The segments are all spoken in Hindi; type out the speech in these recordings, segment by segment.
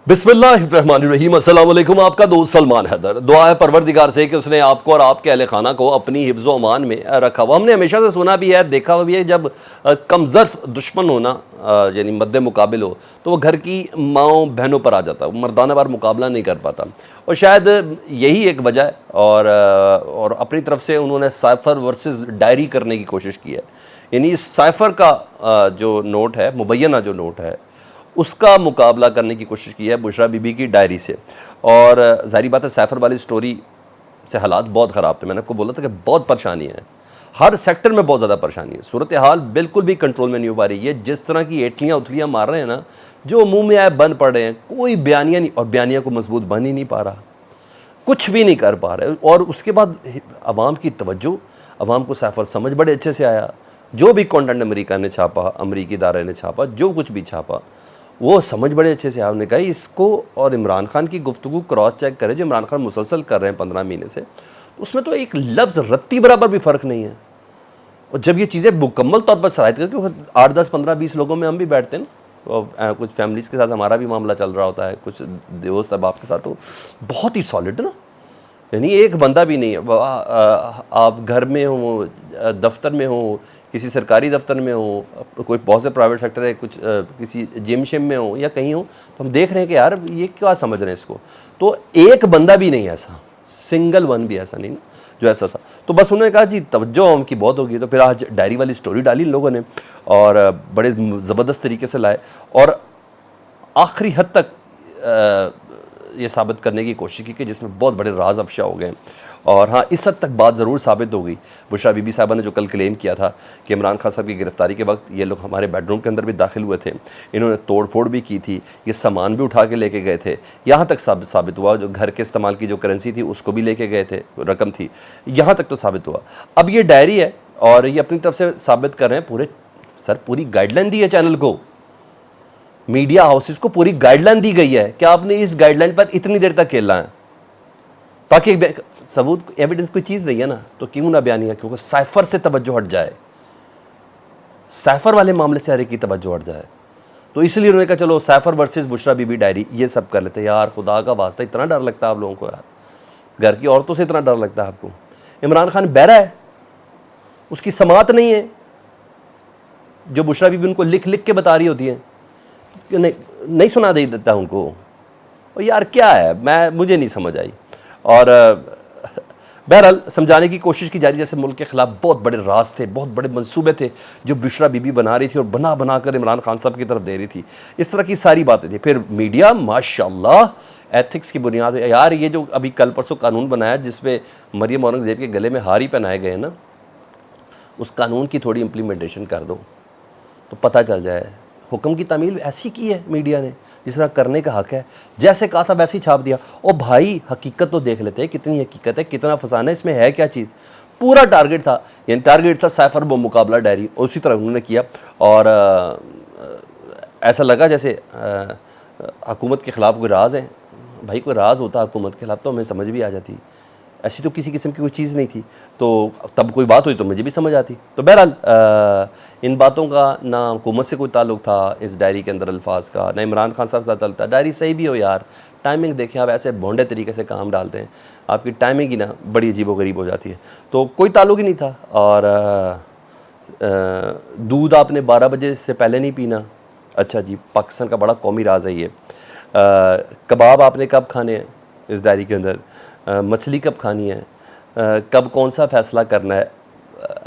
बिस्मिल्लाहिर्रहमानिर्रहीम, अस्सलाम वालेकुम। आपका दोस्त सलमान हैदर। दुआ है परवरदिगार से कि उसने आपको और आपके अहले खाना को अपनी हिफ्ज़ व अमान में रखा हुआ। हमने हमेशा से सुना भी है, देखा भी है, जब कमज़र्फ़ दुश्मन होना यानी मद्दे मुकाबिल हो तो वो घर की माँओं बहनों पर आ जाता है, वो मर्दाना वार मुकाबला नहीं कर पाता। और शायद यही एक वजह है। और अपनी तरफ से उन्होंने साइफ़र वर्सेस डायरी करने की कोशिश की है। यानी इस साइफ़र का जो नोट है, मुबैना जो नोट है, उसका मुकाबला करने की कोशिश की है बुशरा बीबी की डायरी से। और ज़ाहिर बात है, सैफर वाली स्टोरी से हालात बहुत ख़राब थे। मैंने आपको बोला था कि बहुत परेशानी है, हर सेक्टर में बहुत ज़्यादा परेशानी है। सूरत हाल बिल्कुल भी कंट्रोल में नहीं हो पा रही है। जिस तरह की एटलियाँ उथलियाँ मार रहे हैं ना, जो मुंह में आए बन पड़ रहे हैं, कोई बयानिया नहीं, और बयानिया को मजबूत बन ही नहीं पा रहा, कुछ भी नहीं कर पा रहे। और उसके बाद अवाम की तवज्जो, अवाम को सैफर समझ बड़े अच्छे से आया। जो भी कंटेंट अमेरिका ने छापा, अमरीकी इदारे ने छापा, जो कुछ भी छापा, वो समझ बड़े अच्छे से आपने कहा। इसको और इमरान खान की गुफ्तगू क्रॉस चेक करें जो इमरान खान मुसलसल कर रहे हैं 15 महीने से, तो उसमें तो एक लफ्ज़ रत्ती बराबर भी फ़र्क नहीं है। और जब ये चीज़ें मुकम्मल तौर पर सराहत करती हैं, 8 10 15 20 लोगों में हम भी बैठते हैं, तो कुछ फैमिलीज़ के साथ हमारा भी मामला चल रहा होता है, कुछ दोस्त अहबाब के साथ, तो बहुत ही सॉलिड ना, यानी एक बंदा भी नहीं है। आप घर में हो, दफ्तर में हो, किसी सरकारी दफ्तर में हो, कोई बहुत से प्राइवेट सेक्टर है, कुछ किसी जिम शिम में हो या कहीं हो, तो हम देख रहे हैं कि यार ये क्या समझ रहे हैं इसको। तो एक बंदा भी नहीं ऐसा, सिंगल वन भी ऐसा नहीं जो ऐसा था। तो बस उन्होंने कहा जी तवज्जो उनकी बहुत होगी, तो फिर आज डायरी वाली स्टोरी डाली इन लोगों ने और बड़े ज़बरदस्त तरीके से लाए और आखिरी हद तक ये साबित करने की कोशिश की कि जिसमें बहुत बड़े राज अफशा हो गए। और हाँ, इस हद तक बात ज़रूर साबित हो गई। बुशरा बीबी साहबा ने जो कल क्लेम किया था कि इमरान खान साहब की गिरफ्तारी के वक्त ये लोग हमारे बेडरूम के अंदर भी दाखिल हुए थे, इन्होंने तोड़ फोड़ भी की थी, ये सामान भी उठा के लेके गए थे, यहाँ तक साबित हुआ। जो घर के इस्तेमाल की जो करेंसी थी उसको भी लेके गए थे, रकम थी, यहाँ तक तो साबित हुआ। अब ये डायरी है और ये अपनी तरफ से साबित कर रहे हैं। पूरे सर पूरी गाइडलाइन दी है चैनल को, मीडिया हाउसेस को पूरी गाइडलाइन दी गई है कि आपने इस गाइडलाइन पर इतनी देर तक खेलना है, ताकि सबूत एविडेंस कोई चीज़ नहीं है ना, तो क्यों ना बयानिया, क्योंकि साइफर से तवज्जो हट जाए, साइफर वाले मामले से हर एक की तवज्जो हट जाए। तो इसलिए उन्होंने कहा चलो cipher versus Bushra Bibi diary ये सब कर लेते हैं। यार खुदा का वास्ता, इतना डर लगता है आप लोगों को यार, घर की औरतों से इतना डर लगता है आपको। इमरान खान बहरा है, उसकी समात नहीं है, जो बुशरा बीबी उनको लिख लिख के बता रही होती है, नहीं सुना दे देता उनको। और यार क्या है, मुझे नहीं समझ आई। और बहरहाल समझाने की कोशिश की जा रही, जैसे मुल्क के ख़िलाफ़ बहुत बड़े राज थे, बहुत बड़े मंसूबे थे जो बुशरा बीबी बना रही थी और बना बना कर इमरान खान साहब की तरफ दे रही थी। इस तरह की सारी बातें थी। फिर मीडिया माशाल्लाह एथिक्स की बुनियाद है यार। ये जो अभी कल परसों कानून बनाया जिसमें मरियम औरंगज़ेब के गले में हार ही पहनाए गए ना, उस कानून की थोड़ी इम्प्लीमेंटेशन कर दो तो पता चल जाए। हुक्म की तामील ऐसी की है मीडिया ने जिस तरह करने का हक है, जैसे कहा था वैसे ही छाप दिया। और भाई हकीकत तो देख लेते हैं, कितनी हकीकत है, कितना फसाना है इसमें, है क्या चीज़। पूरा टारगेट था, यानी टारगेट था साइफर बम मुकाबला डायरी, उसी तरह उन्होंने किया। और ऐसा लगा जैसे हुकूमत के ख़िलाफ़ कोई राज है। भाई कोई राज होता हुकूमत के ख़िलाफ़ तो हमें समझ भी आ जाती, ऐसी तो किसी किस्म की कोई चीज़ नहीं थी। तो तब कोई बात हुई तो मुझे भी समझ आती। तो बहरहाल इन बातों का ना हुकूमत से कोई ताल्लुक़ था, इस डायरी के अंदर अल्फाज का, ना इमरान खान साहब का ताल्लुक़ था। डायरी सही भी हो यार, टाइमिंग देखें आप, ऐसे भोंडे तरीके से काम डालते हैं, आपकी टाइमिंग ही ना बड़ी अजीबोगरीब हो जाती है। तो कोई ताल्लुक़ ही नहीं था। और दूध आपने 12 बजे से पहले नहीं पीना, अच्छा जी, पाकिस्तान का बड़ा कौमी राज है ये। कबाब आपने कब खाने हैं इस डायरी के अंदर, मछली कब खानी है, कब कौन सा फ़ैसला करना है।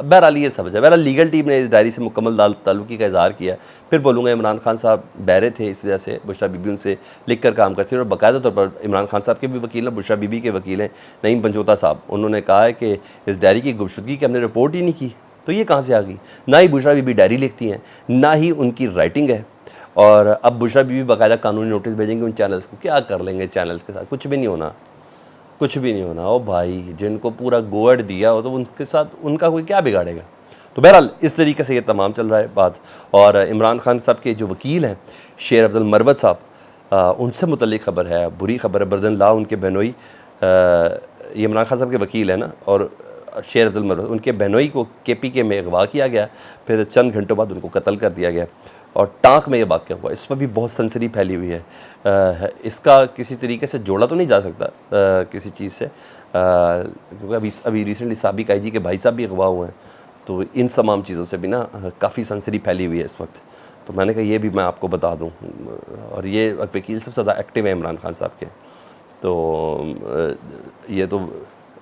बहरहाल ये समझ है। बहरहाल लीगल टीम ने इस डायरी से मुकम्मल ताल्लुकी का इज़हार किया। फिर बोलूँगा इमरान खान साहब बहरे थे, इस वजह से बुशरा बीबी उनसे लिख कर काम करती है। और बाकायदा तौर पर इमरान खान साहब के भी वकील हैं, बुशरा बीबी के वकील हैं नईम पंजोता साहब। उन्होंने कहा है कि इस डायरी की गुमशुदगी की हमने रिपोर्ट ही नहीं की, तो ये कहाँ से आ गई। ना ही बुशरा बीबी डायरी लिखती हैं, ना ही उनकी राइटिंग है। और अब बुशरा बीबी बाकायदा कानूनी नोटिस भेजेंगे उन चैनल्स को। क्या कर लेंगे चैनल्स के साथ, कुछ भी नहीं होना, कुछ भी नहीं होना। ओ भाई, जिनको पूरा गोअड दिया हो तो उनके साथ उनका कोई क्या बिगाड़ेगा। तो बहरहाल इस तरीके से ये तमाम चल रहा है बात। और इमरान खान साहब के जो वकील हैं शेर अफजल मरवत साहब, उनसे मुतल्लिक ख़बर है, बुरी ख़बर है। बर्दन ला उनके बहनोई, ये इमरान खान साहब के वकील हैं ना, और शेर अफजल मरवत, उनके बहनोई को KPK में अगवा किया गया, फिर चंद घंटों बाद उनको कत्ल कर दिया गया। और टाँक में ये वाक़या हुआ, इस पर भी बहुत सनसनी फैली हुई है। इसका किसी तरीके से जोड़ा तो नहीं जा सकता किसी चीज़ से, क्योंकि अभी रिसेंटली साबिक आईजी के भाई साहब भी अगवा हुए हैं, तो इन तमाम चीज़ों से भी ना काफ़ी सनसनी फैली हुई है इस वक्त। तो मैंने कहा ये भी मैं आपको बता दूं। और ये वकील सबसे ज़्यादा एक्टिव है इमरान खान साहब के, तो ये तो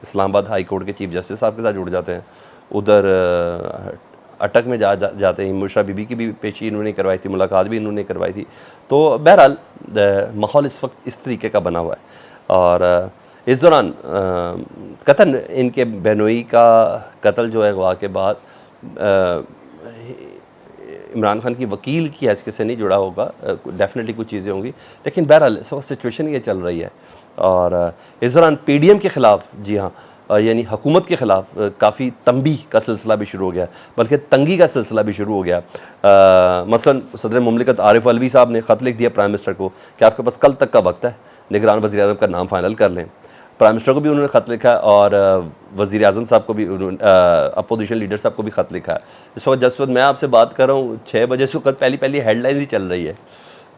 इस्लामाबाद हाई कोर्ट के चीफ जस्टिस साहब के साथ जुड़ जाते हैं, उधर अटक में जाते हैं। मुशरा बीबी की भी पेशी इन्होंने करवाई थी, मुलाकात भी इन्होंने करवाई थी। तो बहरहाल माहौल इस वक्त इस तरीके का बना हुआ है। और इस दौरान कतन इनके बहनोई का कत्ल जो है अगवा के बाद इमरान खान की वकील की हैसियत से नहीं जुड़ा होगा, डेफिनेटली कुछ चीज़ें होंगी, लेकिन बहरहाल इस वक्त सिचुएशन ये चल रही है। और इस दौरान पीडीएम के ख़िलाफ़, जी हाँ, यानी हुकूमत के ख़िलाफ़ काफ़ी तंबी का सिलसिला भी शुरू हो गया, बल्कि तंगी का सिलसिला भी शुरू हो गया। मसलन सदर मुमलिकत आरिफ अलवी साहब ने ख़त लिख दिया प्राइम मिनिस्टर को कि आपके पास कल तक का वक्त है, निगरान वज़ीर आज़म का नाम फ़ाइनल कर लें। प्राइम मिनिस्टर को भी उन्होंने ख़त लिखा है और वज़ीर आज़म साहब को भी, अपोजिशन लीडर साहब को भी ख़त लिखा है। इस वक्त मैं आपसे बात कर रहा हूँ 6 बजे से पहली हेडलाइन ही चल रही है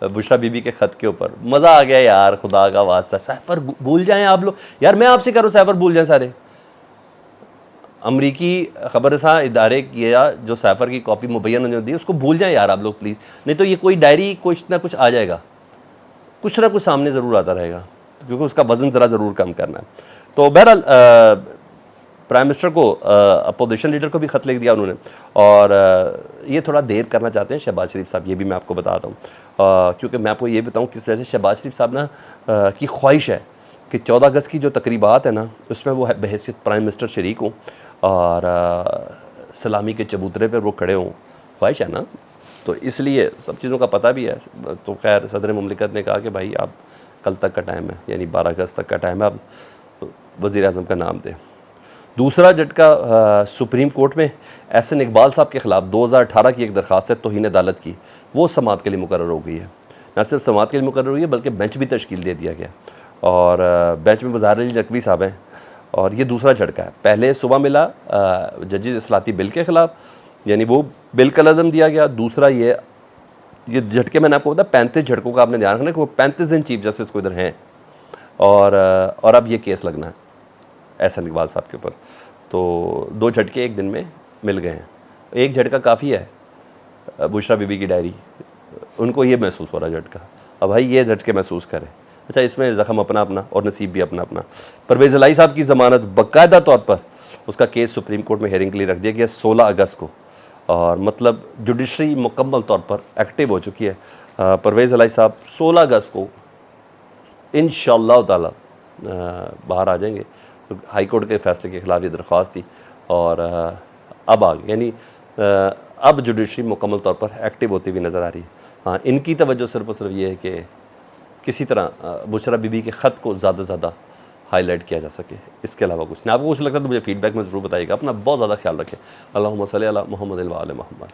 बुशरा बीबी के ख़त के ऊपर। मज़ा आ गया यार, खुदा का वास्ता, सैफर भूल जाएं आप लोग यार, मैं आपसे कह रहा हूँ सैफर भूल जाएं सारे। अमरीकी ख़बरसां इदारे किया जो सैफर की कॉपी मुबैन उन्होंने दी, उसको भूल जाएं यार आप लोग प्लीज़, नहीं तो ये कोई डायरी कुछ ना कुछ आ जाएगा, कुछ ना कुछ सामने ज़रूर आता रहेगा, क्योंकि उसका वज़न ज़रा ज़रूर कम करना है। तो बहरहाल प्राइम मिनिस्टर को, अपोजिशन लीडर को भी ख़त लिख दिया उन्होंने, और ये थोड़ा देर करना चाहते हैं शहबाज शरीफ साहब, ये भी मैं आपको बताता हूँ, क्योंकि मैं आपको ये बताऊँ किस तरह से शहबाज शरीफ साहब ना की ख्वाहिश है कि 14 अगस्त की जो तकरीबात है ना, उसमें वो बहैसियत प्राइम मिनिस्टर शरीक हों और सलामी के चबूतरे पर वो खड़े हों, ख्वाहिश है ना, तो इसलिए सब चीज़ों का पता भी है। तो खैर सदर मुमलिकत ने कहा कि भाई आप कल तक का टाइम है, यानी 12 अगस्त तक का टाइम है, आप वज़ीर आज़म का नाम दें। दूसरा झटका सुप्रीम कोर्ट में एहसन इकबाल साहब के ख़िलाफ़ 2018 की एक दरख्वास्त है तौहीन अदालत की, वो समाअत के लिए मुकर्रर हो गई है। न सिर्फ समाअत के लिए मुकर्रर हुई है बल्कि बेंच भी तश्कील दे दिया गया, और बेंच में वज़ार अली नकवी साहब हैं। और ये दूसरा झटका है। पहले सुबह मिला जजेस इस्लाती बिल के ख़िलाफ़, यानी वो बिल का लदम दिया गया। दूसरा ये झटके मैंने आपको बताया 35 झटकों का आपने ध्यान रखना कि वो 35 दिन चीफ जस्टिस को इधर हैं, और अब ये केस लगना है एहसन इकबाल साहब के ऊपर। तो 2 झटके एक दिन में मिल गए हैं। एक झटका काफ़ी है, बुशरा बीबी की डायरी, उनको ये महसूस हो रहा है झटका, अब भाई ये झटके महसूस करें। अच्छा, इसमें ज़ख़म अपना अपना और नसीब भी अपना अपना। परवेज़ इलाही साहब की ज़मानत बाकायदा तौर पर उसका केस सुप्रीम कोर्ट में हेयरिंग के लिए रख दिया गया 16 अगस्त को, और मतलब जुडिशरी मुकम्मल तौर पर एक्टिव हो चुकी है। परवेज़ इलाही साहब 16 अगस्त को इंशाअल्लाह ताला बाहर आ जाएंगे। तो हाई कोर्ट के फ़ैसले के ख़िलाफ़ ये दरख्वास्त थी, और अब आ गई, यानी अब जुडिशरी मुकम्मल तौर पर एक्टिव होती हुई नज़र आ रही है। हाँ, इनकी तवज्जो सिर्फ़ और सिर्फ ये है कि किसी तरह बुशरा बीबी के ख़त को ज़्यादा से ज़्यादा हाईलाइट किया जा सके, इसके अलावा कुछ नहीं। आपको कुछ लगता है तो मुझे फ़ीडबैक में ज़रूर बताइएगा। अपना बहुत ज़्यादा ख्याल रखें। अल्लाहुम्मा सल्ली अला मुहम्मद व आले मुहम्मद।